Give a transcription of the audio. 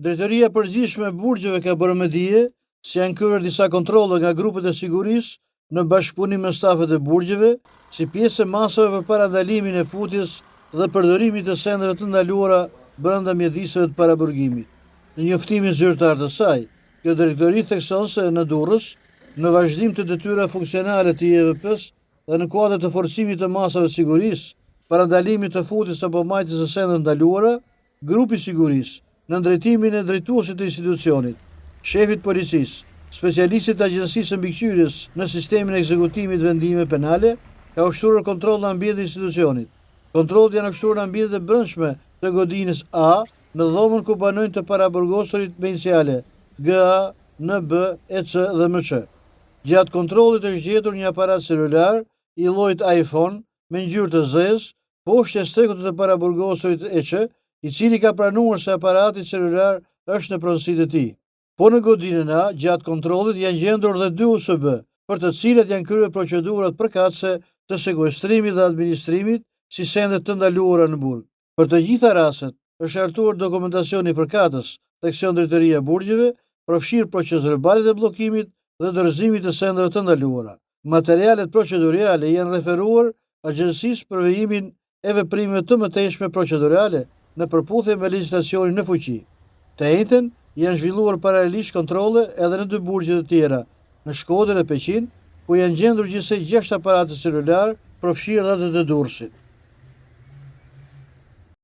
Drejtoria e Përgjithshme e Burgjeve ka bërë me dije se janë kryer disa kontrolle nga grupet e sigurisë në bashkëpunim me stafet e burgjeve, si pjesë e masave për parandalimin e futjes dhe përdorimit të sendeve të ndaluara brenda mjediseve të paraburgimit. Në njoftimin zyrtar të saj, kjo drejtori thekson se në Durrës, në vazhdim të detyra funksionale të IEVP-s dhe në kuadër të forcimit të masave sigurisë, parandalimit të futjes apo majtjes së sendeve ndaluara, grupi sigurisë, në drejtimin e drejtuesit të institucionit, shefit policisë, specialistit të Agjencisë së Mbikëqyrjes në sistemin e ekzekutimit vendime penale, ka ushtruar kontroll në ambientin e institucionit. Kontrollet janë ushtruar në ambientet e brendshme të godinës A, në dhomën ku banojnë të paraburgosurit me iniciale GA, NB, EC dhe MC. Gjatë kontrollit është gjetur një aparat celular i llojit iPhone me ngjyrë të zezë poshtë stekut të paraburgosurit EC, i cili ka pranuar se aparati celular është në pronësitë e tij. Po në godinën A, gjatë kontrollit janë gjendur dhe 2 USB, për të cilat janë kryer procedurat përkatëse të sekuestrimit dhe administrimit si sende të ndaluara në burg. Për të gjitha rastet, është hartuar dokumentacioni i përkatës tek Drejtoria e Burgjeve, përfshirë proces verbale të bllokimit dhe dorëzimit të sendeve të ndaluara. Materialet procedurale janë referuar Agjencisë për vejimin e veprimeve të mëtejshme procedurale në përputhje me legjislacionin në fuqi. Të njëjtën janë zhvilluar paralelisht kontrolle edhe në 2 burgje të tjera, në Shkodër e Peqin, ku janë gjendur gjithsej 6 aparate celular, përfshirë edhe të Durrësit.